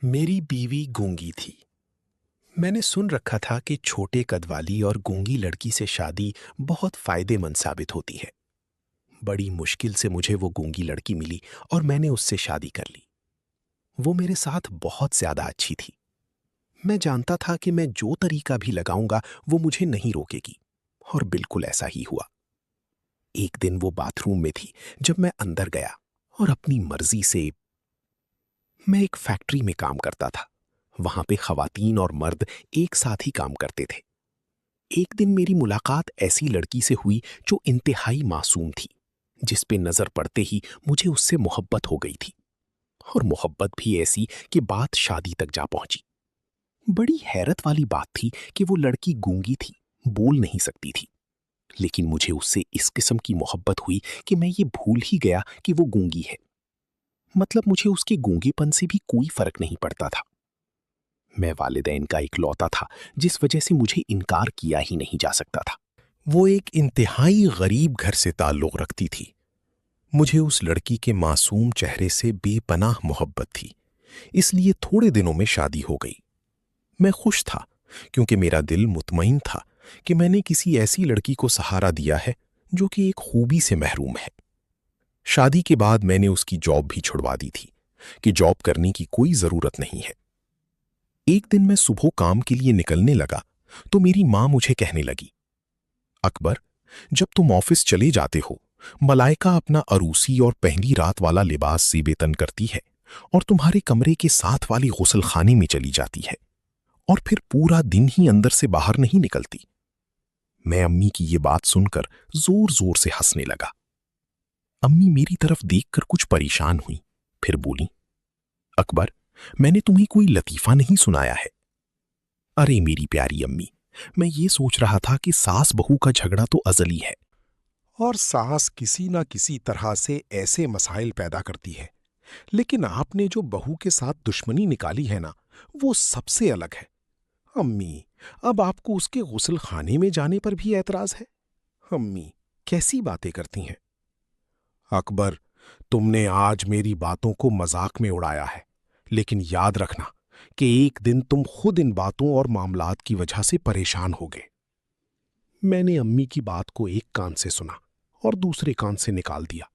मेरी बीवी गूंगी थी। मैंने सुन रखा था कि छोटे कद वाली और गूंगी लड़की से शादी बहुत फायदेमंद साबित होती है। बड़ी मुश्किल से मुझे वो गूंगी लड़की मिली और मैंने उससे शादी कर ली। वो मेरे साथ बहुत ज्यादा अच्छी थी। मैं जानता था कि मैं जो तरीका भी लगाऊंगा वो मुझे नहीं रोकेगी, और बिल्कुल ऐसा ही हुआ। एक दिन वो बाथरूम में थी जब मैं अंदर गया, और अपनी मर्जी से। मैं एक फैक्ट्री में काम करता था। वहां पे खवातीन और मर्द एक साथ ही काम करते थे। एक दिन मेरी मुलाकात ऐसी लड़की से हुई जो इंतहाई मासूम थी, जिस पे नजर पड़ते ही मुझे उससे मोहब्बत हो गई थी। और मोहब्बत भी ऐसी कि बात शादी तक जा पहुंची। बड़ी हैरत वाली बात थी कि वो लड़की गूंगी थी, बोल नहीं सकती थी। लेकिन मुझे उससे इस किस्म की मोहब्बत हुई कि मैं ये भूल ही गया कि वो गूंगी है। मतलब मुझे उसके गूंगेपन से भी कोई फर्क नहीं पड़ता था। मैं वालिदैन का इकलौता था, जिस वजह से मुझे इनकार किया ही नहीं जा सकता था। वो एक इंतहाई गरीब घर से ताल्लुक रखती थी। मुझे उस लड़की के मासूम चेहरे से बेपनाह मोहब्बत थी, इसलिए थोड़े दिनों में शादी हो गई। मैं खुश था, क्योंकि मेरा दिल मुतमईन था कि मैंने किसी ऐसी लड़की को सहारा दिया है जो कि एक खूबी से महरूम है। शादी के बाद मैंने उसकी जॉब भी छुड़वा दी थी कि जॉब करने की कोई जरूरत नहीं है। एक दिन मैं सुबह काम के लिए निकलने लगा तो मेरी मां मुझे कहने लगी, अकबर, जब तुम ऑफिस चले जाते हो, मलाइका अपना अरूसी और पहली रात वाला लिबास ज़ेब-ए-तन करती है और तुम्हारे कमरे के साथ वाली गुसल खाने में चली जाती है, और फिर पूरा दिन ही अंदर से बाहर नहीं निकलती। मैं अम्मी की ये बात सुनकर जोर जोर से हंसने लगा। अम्मी मेरी तरफ देखकर कुछ परेशान हुई, फिर बोली, अकबर, मैंने तुम्हें कोई लतीफा नहीं सुनाया है। अरे मेरी प्यारी अम्मी, मैं ये सोच रहा था कि सास बहू का झगड़ा तो अजली है, और सास किसी ना किसी तरह से ऐसे मसाइल पैदा करती है। लेकिन आपने जो बहू के साथ दुश्मनी निकाली है ना, वो सबसे अलग है। अम्मी, अब आपको उसके गुस्ल खाने में जाने पर भी ऐतराज है? अम्मी, कैसी बातें करती हैं? अकबर, तुमने आज मेरी बातों को मजाक में उड़ाया है, लेकिन याद रखना कि एक दिन तुम खुद इन बातों और मामलात की वजह से परेशान होगे। मैंने अम्मी की बात को एक कान से सुना और दूसरे कान से निकाल दिया,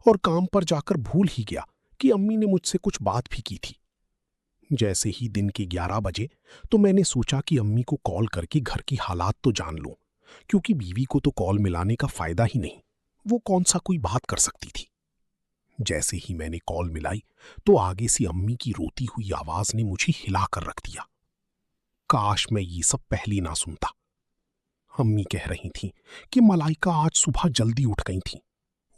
और काम पर जाकर भूल ही गया कि अम्मी ने मुझसे कुछ बात भी की थी। जैसे ही दिन के 11 बजे तो मैंने सोचा कि अम्मी को कॉल करके घर की हालात तो जान लूं, क्योंकि बीवी को तो कॉल मिलाने का फायदा ही नहीं, वो कौन सा कोई बात कर सकती थी। जैसे ही मैंने कॉल मिलाई तो आगे से अम्मी की रोती हुई आवाज ने मुझे हिला कर रख दिया। काश मैं ये सब पहले ना सुनता। अम्मी कह रही थी कि मलाइका आज सुबह जल्दी उठ गई थी।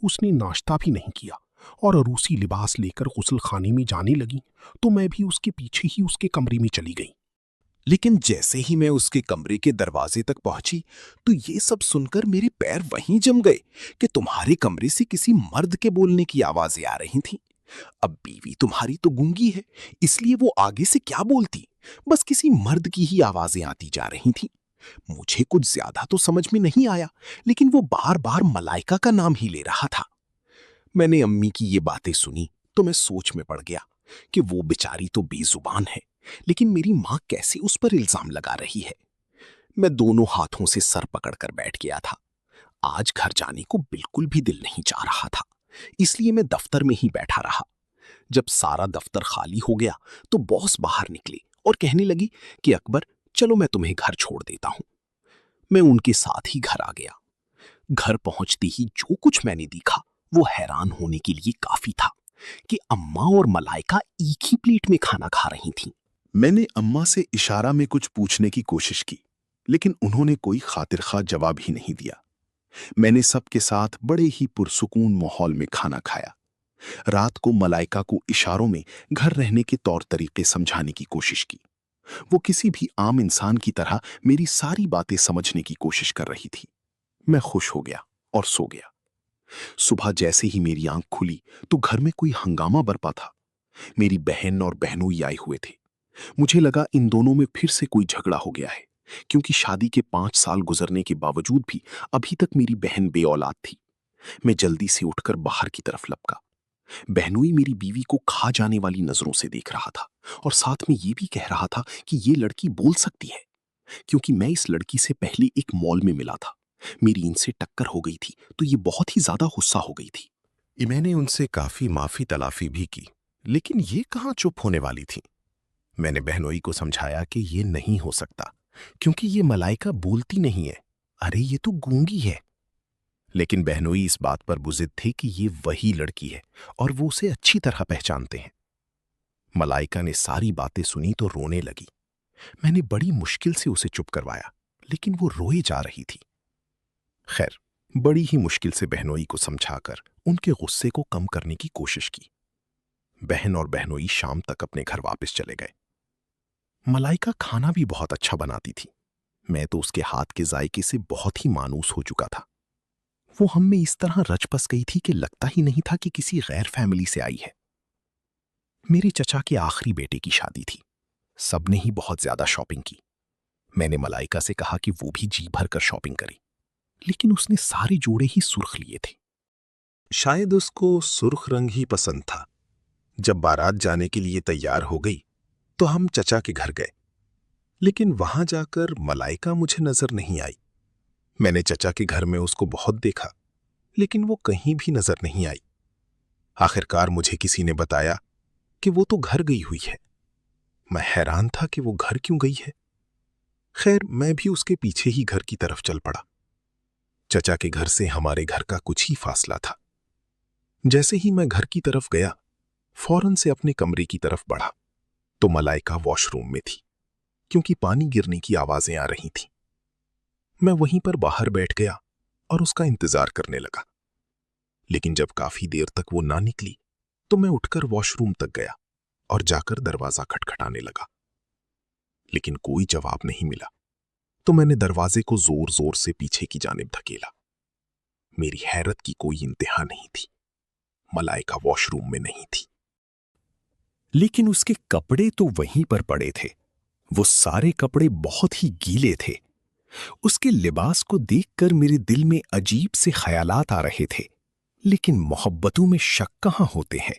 उसने नाश्ता भी नहीं किया और अरूसी लिबास लेकर गुस्ल खाने में जाने लगी, तो मैं भी उसके पीछे ही उसके कमरे में चली गई। लेकिन जैसे ही मैं उसके कमरे के दरवाजे तक पहुंची तो ये सब सुनकर मेरे पैर वहीं जम गए कि तुम्हारे कमरे से किसी मर्द के बोलने की आवाजें आ रही थीं। अब बीवी तुम्हारी तो गूंगी है, इसलिए वो आगे से क्या बोलती, बस किसी मर्द की ही आवाजें आती जा रही थीं। मुझे कुछ ज्यादा तो समझ में नहीं आया, लेकिन वो बार बार मलाइका का नाम ही ले रहा था। मैंने अम्मी की ये बातें सुनी तो मैं सोच में पड़ गया कि वो बेचारी तो बेजुबान है, लेकिन मेरी माँ कैसे उस पर इल्जाम लगा रही है। मैं दोनों हाथों से सर पकड़कर बैठ गया था। आज घर जाने को बिल्कुल भी दिल नहीं चाह रहा था, इसलिए मैं दफ्तर में ही बैठा रहा। जब सारा दफ्तर खाली हो गया तो बॉस बाहर निकले और कहने लगी कि अकबर, चलो मैं तुम्हें घर छोड़ देता हूं। मैं उनके साथ ही घर आ गया। घर पहुंचते ही जो कुछ मैंने देखा वो हैरान होने के लिए काफी था कि अम्मा और मलाइका एक ही प्लेट में खाना खा रही थीं। मैंने अम्मा से इशारा में कुछ पूछने की कोशिश की, लेकिन उन्होंने कोई खातिरखा जवाब ही नहीं दिया। मैंने सबके साथ बड़े ही पुरसुकून माहौल में खाना खाया। रात को मलाइका को इशारों में घर रहने के तौर तरीके समझाने की कोशिश की। वो किसी भी आम इंसान की तरह मेरी सारी बातें समझने की कोशिश कर रही थी। मैं खुश हो गया और सो गया। सुबह जैसे ही मेरी आंख खुली तो घर में कोई हंगामा बरपा था। मेरी बहन और बहनोई आए हुए थे। मुझे लगा इन दोनों में फिर से कोई झगड़ा हो गया है, क्योंकि शादी के 5 साल गुजरने के बावजूद भी अभी तक मेरी बहन बे औलाद थी। मैं जल्दी से उठकर बाहर की तरफ लपका। बहनोई मेरी बीवी को खा जाने वाली नजरों से देख रहा था और साथ में ये भी कह रहा था कि ये लड़की बोल सकती है, क्योंकि मैं इस लड़की से पहले एक मॉल में मिला था। मेरी इनसे टक्कर हो गई थी तो ये बहुत ही ज्यादा गुस्सा हो गई थी। मैंने उनसे काफी माफी तलाफी भी की, लेकिन ये कहाँ चुप होने वाली थी। मैंने बहनोई को समझाया कि ये नहीं हो सकता, क्योंकि ये मलाइका बोलती नहीं है। अरे ये तो गूंगी है। लेकिन बहनोई इस बात पर बुजिद थे कि ये वही लड़की है और वो उसे अच्छी तरह पहचानते हैं। मलाइका ने सारी बातें सुनी तो रोने लगी। मैंने बड़ी मुश्किल से उसे चुप करवाया, लेकिन वो रोए जा रही थी। खैर, बड़ी ही मुश्किल से बहनोई को समझाकर उनके गुस्से को कम करने की कोशिश की। बहन और बहनोई शाम तक अपने घर वापस चले गए। मलाइका खाना भी बहुत अच्छा बनाती थी। मैं तो उसके हाथ के जायके से बहुत ही मानूस हो चुका था। वो हम में इस तरह रच बस गई थी कि लगता ही नहीं था कि किसी गैर फैमिली से आई है। मेरे चचा के आखिरी बेटे की शादी थी। सबने ही बहुत ज्यादा शॉपिंग की। मैंने मलाइका से कहा कि वो भी जी भर कर शॉपिंग करे, लेकिन उसने सारे जोड़े ही सुर्ख लिए थे। शायद उसको सुर्ख रंग ही पसंद था। जब बारात जाने के लिए तैयार हो गई तो हम चचा के घर गए, लेकिन वहां जाकर मलाइका मुझे नजर नहीं आई। मैंने चचा के घर में उसको बहुत देखा, लेकिन वो कहीं भी नजर नहीं आई। आखिरकार मुझे किसी ने बताया कि वो तो घर गई हुई है। मैं हैरान था कि वो घर क्यों गई है। खैर, मैं भी उसके पीछे ही घर की तरफ चल पड़ा। चचा के घर से हमारे घर का कुछ ही फासला था। जैसे ही मैं घर की तरफ गया, फौरन से अपने कमरे की तरफ बढ़ा तो मलाइका वॉशरूम में थी, क्योंकि पानी गिरने की आवाजें आ रही थीं। मैं वहीं पर बाहर बैठ गया और उसका इंतजार करने लगा, लेकिन जब काफी देर तक वो ना निकली तो मैं उठकर वॉशरूम तक गया और जाकर दरवाजा खटखटाने लगा, लेकिन कोई जवाब नहीं मिला। तो मैंने दरवाजे को जोर जोर से पीछे की जानिब धकेला। मेरी हैरत की कोई इंतहा नहीं थी। मलाइका वॉशरूम में नहीं थी, लेकिन उसके कपड़े तो वहीं पर पड़े थे। वो सारे कपड़े बहुत ही गीले थे। उसके लिबास को देखकर मेरे दिल में अजीब से ख्यालात आ रहे थे, लेकिन मोहब्बतों में शक कहां होते हैं।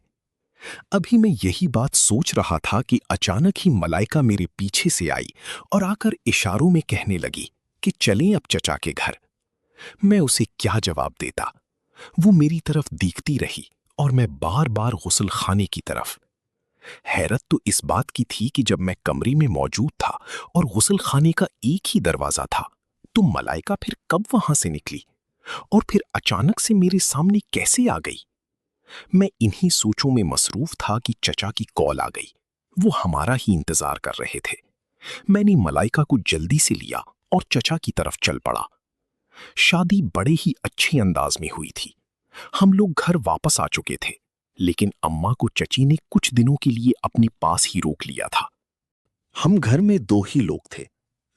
अभी मैं यही बात सोच रहा था कि अचानक ही मलाइका मेरे पीछे से आई और आकर इशारों में कहने लगी कि चलें अब चचा के घर। मैं उसे क्या जवाब देता। वो मेरी तरफ देखती रही और मैं बार बार गुस्ल खाने की तरफ। हैरत तो इस बात की थी कि जब मैं कमरे में मौजूद था और गुस्ल खाने का एक ही दरवाजा था, तो मलाइका फिर कब वहां से निकली और फिर अचानक से मेरे सामने कैसे आ गई। मैं इन्हीं सोचों में मसरूफ था कि चचा की कॉल आ गई। वो हमारा ही इंतजार कर रहे थे। मैंने मलाइका को जल्दी से लिया और चचा की तरफ चल पड़ा। शादी बड़े ही अच्छे अंदाज में हुई थी। हम लोग घर वापस आ चुके थे, लेकिन अम्मा को चची ने कुछ दिनों के लिए अपने पास ही रोक लिया था। हम घर में दो ही लोग थे।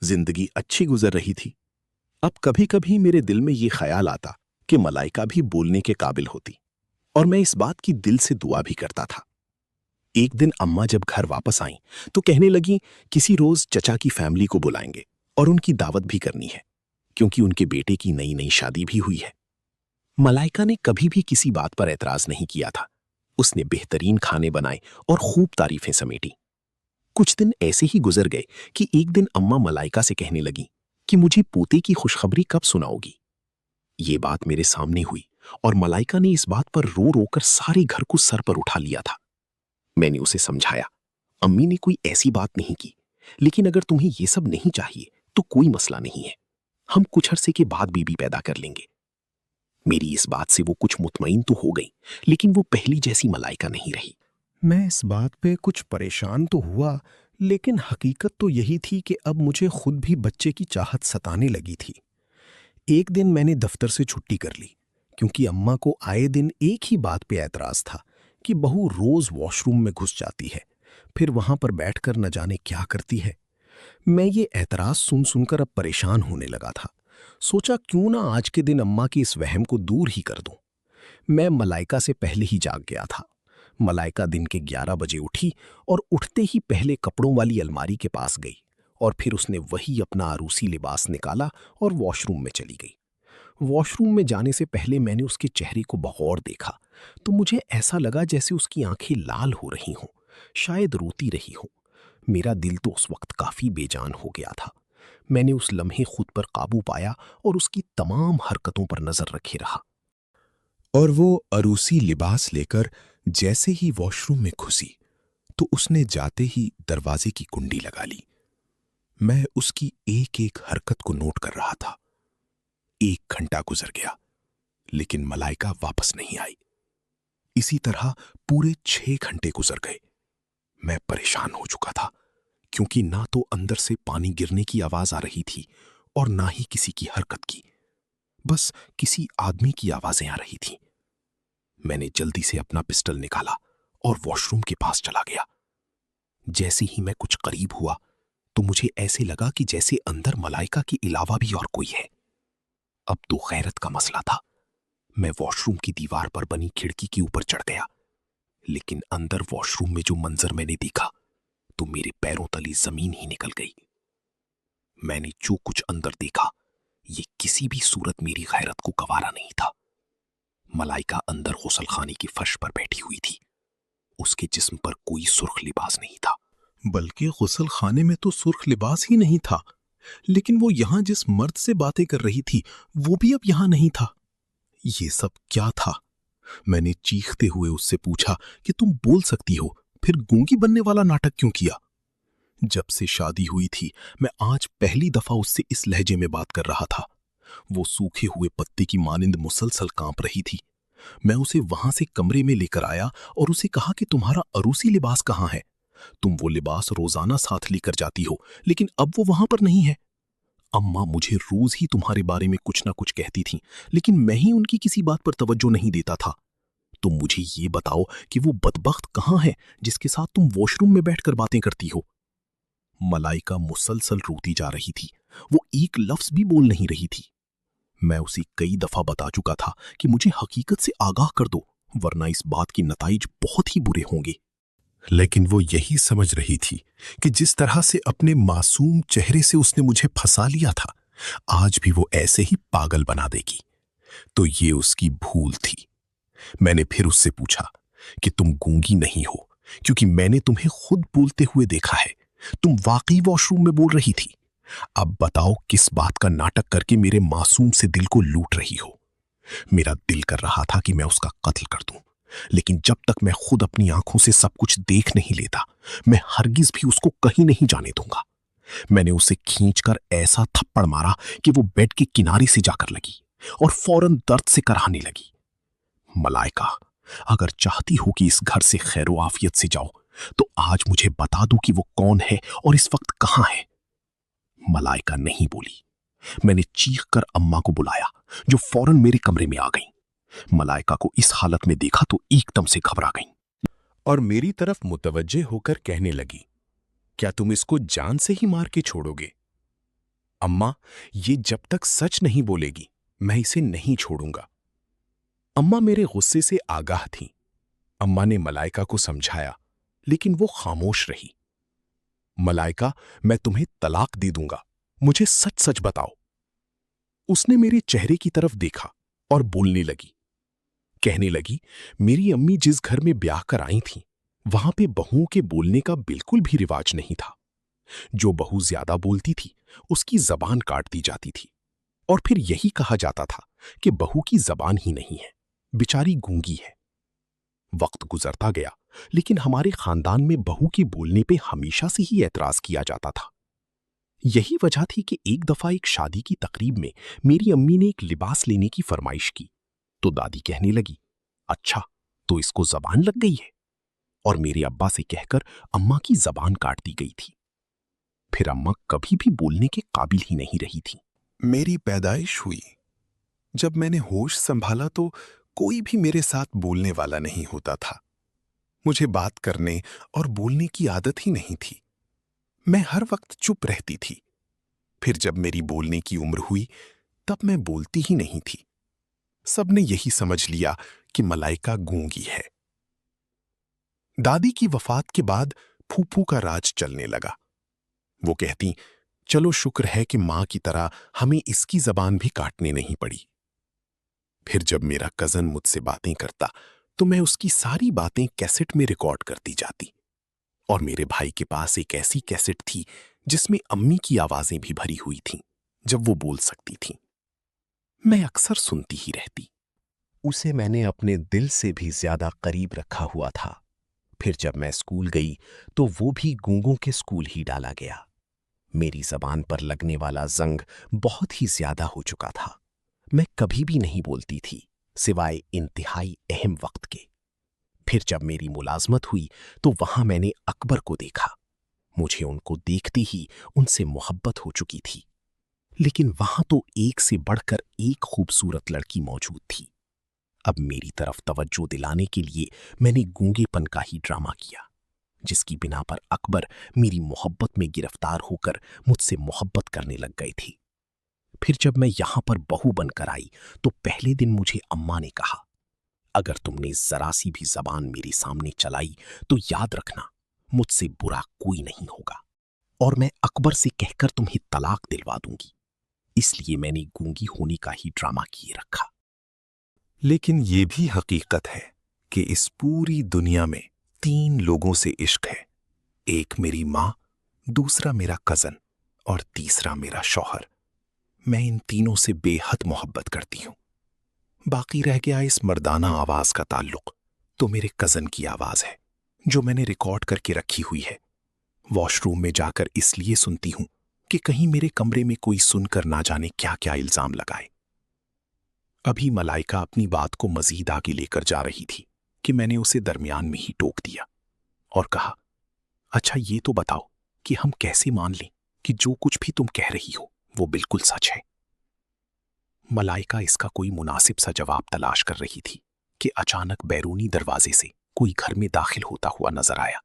जिंदगी अच्छी गुजर रही थी। अब कभी कभी मेरे दिल में ये ख्याल आता कि मलाइका भी बोलने के काबिल होती, और मैं इस बात की दिल से दुआ भी करता था। एक दिन अम्मा जब घर वापस आईं तो कहने लगी किसी रोज चचा की फैमिली को बुलाएंगे और उनकी दावत भी करनी है, क्योंकि उनके बेटे की नई नई शादी भी हुई है। मलाइका ने कभी भी किसी बात पर एतराज नहीं किया था। उसने बेहतरीन खाने बनाए और खूब तारीफें समेटी। कुछ दिन ऐसे ही गुजर गए कि एक दिन अम्मा मलाइका से कहने लगी कि मुझे पोते की खुशखबरी कब सुनाओगी। ये बात मेरे सामने हुई और मलाइका ने इस बात पर रो रो कर सारे घर को सर पर उठा लिया था। मैंने उसे समझाया, अम्मी ने कोई ऐसी बात नहीं की, लेकिन अगर तुम्हें ये सब नहीं चाहिए तो कोई मसला नहीं है। हम कुछ अरसे के बाद बीबी पैदा कर लेंगे। मेरी इस बात से वो कुछ मुतमईन तो हो गई, लेकिन वो पहली जैसी मलाइका नहीं रही। मैं इस बात पे कुछ परेशान तो हुआ, लेकिन हकीकत तो यही थी कि अब मुझे खुद भी बच्चे की चाहत सताने लगी थी। एक दिन मैंने दफ्तर से छुट्टी कर ली, क्योंकि अम्मा को आए दिन एक ही बात पे एतराज था कि बहू रोज वॉशरूम में घुस जाती है, फिर वहां पर बैठकर न जाने क्या करती है। मैं ये एतराज सुन सुनकर अब परेशान होने लगा था। सोचा क्यों ना आज के दिन अम्मा की इस वहम को दूर ही कर दूं। मैं मलाइका से पहले ही जाग गया था। मलाइका दिन के 11 बजे उठी और उठते ही पहले कपड़ों वाली अलमारी के पास गई और फिर उसने वही अपना अरूसी लिबास निकाला और वॉशरूम में चली गई। वॉशरूम में जाने से पहले मैंने उसके चेहरे को बगौर देखा तो मुझे ऐसा लगा जैसे उसकी आंखें लाल हो रही हों शायद रोती रही हो। मेरा दिल तो उस वक्त काफी बेजान हो गया था। मैंने उस लम्हे खुद पर काबू पाया और उसकी तमाम हरकतों पर नजर रखे रहा। और वो अरूसी लिबास लेकर जैसे ही वॉशरूम में घुसी तो उसने जाते ही दरवाजे की कुंडी लगा ली। मैं उसकी एक एक हरकत को नोट कर रहा था। 1 घंटा गुजर गया, लेकिन मलाइका वापस नहीं आई। इसी तरह पूरे 6 घंटे गुजर गए। मैं परेशान हो चुका था, क्योंकि ना तो अंदर से पानी गिरने की आवाज आ रही थी और ना ही किसी की हरकत की। बस किसी आदमी की आवाजें आ रही थीं। मैंने जल्दी से अपना पिस्टल निकाला और वॉशरूम के पास चला गया। जैसे ही मैं कुछ करीब हुआ तो मुझे ऐसे लगा कि जैसे अंदर मलाइका के अलावा भी और कोई है। अब तो गैरत का मसला था। मैं वॉशरूम की दीवार पर बनी खिड़की के ऊपर चढ़ गया, लेकिन अंदर वॉशरूम में जो मंजर मैंने देखा तो मेरे पैरों तले जमीन ही निकल गई। मैंने जो कुछ अंदर देखा, ये किसी भी सूरत मेरी गैरत को गवारा नहीं था। मलाइका अंदर गुसलखाने की फर्श पर बैठी हुई थी। उसके जिस्म पर कोई सुर्ख लिबास नहीं था। बल्कि गुसल खाने में तो सुर्ख लिबास ही नहीं था, लेकिन वो यहां जिस मर्द से बातें कर रही थी वो भी अब यहां नहीं था। ये सब क्या था? मैंने चीखते हुए उससे पूछा कि तुम बोल सकती हो, फिर गूंगी बनने वाला नाटक क्यों किया? जब से शादी हुई थी मैं आज पहली दफा उससे इस लहजे में बात कर रहा था। वो सूखे हुए पत्ते की मानिंद मुसलसल कांप रही थी। मैं उसे वहां से कमरे में लेकर आया और उसे कहा कि तुम्हारा अरूसी लिबास कहाँ है? तुम वो लिबास रोजाना साथ लेकर जाती हो, लेकिन अब वो वहां पर नहीं है। अम्मा मुझे रोज ही तुम्हारे बारे में कुछ ना कुछ कहती थीं, लेकिन मैं ही उनकी किसी बात पर तवज्जो नहीं देता था। तुम मुझे ये बताओ कि वो बदबख्त कहाँ है जिसके साथ तुम वॉशरूम में बैठकर बातें करती हो? मलाइका मुसलसल रोती जा रही थी। वो एक लफ्ज भी बोल नहीं रही थी। मैं उसे कई दफा बता चुका था कि मुझे हकीकत से आगाह कर दो, वरना इस बात की नताइज बहुत ही बुरे होंगे। लेकिन वो यही समझ रही थी कि जिस तरह से अपने मासूम चेहरे से उसने मुझे फंसा लिया था, आज भी वो ऐसे ही पागल बना देगी। तो ये उसकी भूल थी। मैंने फिर उससे पूछा कि तुम गूंगी नहीं हो, क्योंकि मैंने तुम्हें खुद बोलते हुए देखा है। तुम वाकई वॉशरूम में बोल रही थी। अब बताओ किस बात का नाटक करके मेरे मासूम से दिल को लूट रही हो? मेरा दिल कर रहा था कि मैं उसका कत्ल कर दूं, लेकिन जब तक मैं खुद अपनी आंखों से सब कुछ देख नहीं लेता, मैं हरगिज भी उसको कहीं नहीं जाने दूंगा। मैंने उसे खींचकर ऐसा थप्पड़ मारा कि वो बेड के किनारे से जाकर लगी और फौरन दर्द से कराहने लगी। मलाइका, अगर चाहती हो कि इस घर से खैरो आफियत से जाओ, तो आज मुझे बता दो कि वो कौन है और इस वक्त कहां है। मलाइका नहीं बोली। मैंने चीख कर अम्मा को बुलाया, जो फौरन मेरे कमरे में आ गई। मलाइका को इस हालत में देखा तो एकदम से घबरा गई और मेरी तरफ मुतवज्जे होकर कहने लगी, क्या तुम इसको जान से ही मार के छोड़ोगे? अम्मा, ये जब तक सच नहीं बोलेगी मैं इसे नहीं छोड़ूंगा। अम्मा मेरे गुस्से से आगाह थीं। अम्मा ने मलाइका को समझाया, लेकिन वो खामोश रही। मलाइका, मैं तुम्हें तलाक दे दूंगा, मुझे सच सच बताओ। उसने मेरे चेहरे की तरफ देखा और बोलने लगी। कहने लगी, मेरी अम्मी जिस घर में ब्याह कर आई थीं, वहां पे बहुओं के बोलने का बिल्कुल भी रिवाज नहीं था। जो बहू ज्यादा बोलती थी उसकी जबान काट दी जाती थी, और फिर यही कहा जाता था कि बहू की जबान ही नहीं है, बेचारी गूंगी है। वक्त गुजरता गया, लेकिन हमारे खानदान में बहू के बोलने पे हमेशा से ही एतराज किया जाता था। यही वजह थी कि एक दफा एक शादी की तकरीब में मेरी अम्मी ने एक लिबास लेने की फरमाइश की, तो दादी कहने लगी, अच्छा तो इसको जबान लग गई है, और मेरे अब्बा से कहकर अम्मा की जबान काट दी गई थी। फिर अम्मा कभी भी बोलने के काबिल ही नहीं रही थी। मेरी पैदाइश हुई। जब मैंने होश संभाला तो कोई भी मेरे साथ बोलने वाला नहीं होता था। मुझे बात करने और बोलने की आदत ही नहीं थी। मैं हर वक्त चुप रहती थी। फिर जब मेरी बोलने की उम्र हुई, तब मैं बोलती ही नहीं थी। सबने यही समझ लिया कि मलाइका गूंगी है। दादी की वफात के बाद फूफू का राज चलने लगा। वो कहती, चलो शुक्र है कि मां की तरह हमें इसकी जबान भी काटने नहीं पड़ी। फिर जब मेरा कजन मुझसे बातें करता तो मैं उसकी सारी बातें कैसेट में रिकॉर्ड करती जाती। और मेरे भाई के पास एक ऐसी कैसेट थी जिसमें अम्मी की आवाजें भी भरी हुई थीं, जब वो बोल सकती थीं। मैं अक्सर सुनती ही रहती। उसे मैंने अपने दिल से भी ज्यादा करीब रखा हुआ था। फिर जब मैं स्कूल गई तो वो भी गूंगों के स्कूल ही डाला गया। मेरी जबान पर लगने वाला जंग बहुत ही ज्यादा हो चुका था। मैं कभी भी नहीं बोलती थी, सिवाय इंतहाई अहम वक्त के। फिर जब मेरी मुलाजमत हुई तो वहां मैंने अकबर को देखा। मुझे उनको देखते ही उनसे मोहब्बत हो चुकी थी। लेकिन वहां तो एक से बढ़कर एक खूबसूरत लड़की मौजूद थी। अब मेरी तरफ तवज्जो दिलाने के लिए मैंने गूंगेपन का ही ड्रामा किया, जिसकी बिना पर अकबर मेरी मोहब्बत में गिरफ्तार होकर मुझसे मोहब्बत करने लग गए थे। फिर जब मैं यहां पर बहू बनकर आई तो पहले दिन मुझे अम्मा ने कहा, अगर तुमने जरा सी भी जबान मेरे सामने चलाई तो याद रखना, मुझसे बुरा कोई नहीं होगा और मैं अकबर से कहकर तुम्हें तलाक दिलवा दूंगी। इसलिए मैंने गूंगी होने का ही ड्रामा किए रखा। लेकिन ये भी हकीकत है कि इस पूरी दुनिया में 3 लोगों से इश्क है। एक मेरी माँ, दूसरा मेरा कजन और तीसरा मेरा शौहर। मैं इन तीनों से बेहद मोहब्बत करती हूं। बाकी रह गया इस मर्दाना आवाज का ताल्लुक, तो मेरे कजन की आवाज है, जो मैंने रिकॉर्ड करके रखी हुई है। वॉशरूम में जाकर इसलिए सुनती हूं कि कहीं मेरे कमरे में कोई सुनकर ना जाने क्या क्या इल्जाम लगाए। अभी मलाइका अपनी बात को मजीद आगे लेकर जा रही थी कि मैंने उसे दरमियान में ही टोक दिया और कहा, अच्छा ये तो बताओ कि हम कैसे मान लें कि जो कुछ भी तुम कह रही हो वो बिल्कुल सच है। मलाइका इसका कोई मुनासिब सा जवाब तलाश कर रही थी कि अचानक बैरूनी दरवाजे से कोई घर में दाखिल होता हुआ नजर आया।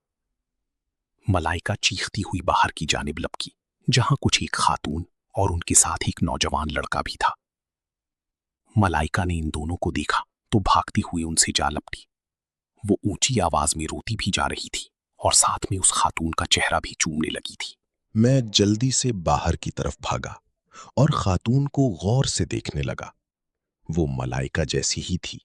मलाइका चीखती हुई बाहर की जानिब लपकी, जहां कुछ एक खातून और उनके साथ एक नौजवान लड़का भी था। मलाइका ने इन दोनों को देखा तो भागती हुई उनसे जा लपटी। वो ऊंची आवाज में रोती भी जा रही थी और साथ में उस खातून का चेहरा भी चूमने लगी थी। मैं जल्दी से बाहर की तरफ भागा और खातून को गौर से देखने लगा। वो मलाइका जैसी ही थी।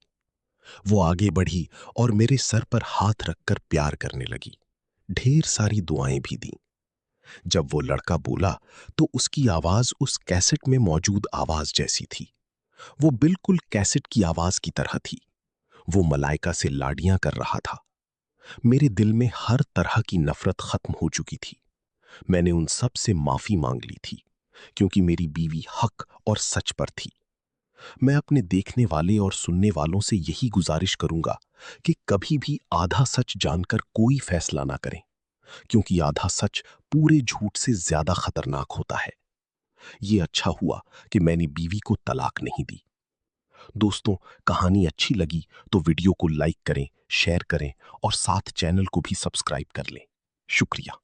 वो आगे बढ़ी और मेरे सर पर हाथ रखकर प्यार करने लगी। ढेर सारी दुआएं भी दी। जब वो लड़का बोला तो उसकी आवाज उस कैसेट में मौजूद आवाज जैसी थी। वो बिल्कुल कैसेट की आवाज की तरह थी। वो मलाइका से लाडियां कर रहा था। मेरे दिल में हर तरह की नफरत खत्म हो चुकी थी। मैंने उन सब से माफी मांग ली थी, क्योंकि मेरी बीवी हक और सच पर थी। मैं अपने देखने वाले और सुनने वालों से यही गुजारिश करूंगा कि कभी भी आधा सच जानकर कोई फैसला ना करें, क्योंकि आधा सच पूरे झूठ से ज्यादा खतरनाक होता है। ये अच्छा हुआ कि मैंने बीवी को तलाक नहीं दी। दोस्तों, कहानी अच्छी लगी तो वीडियो को लाइक करें, शेयर करें और साथ चैनल को भी सब्सक्राइब कर लें। शुक्रिया।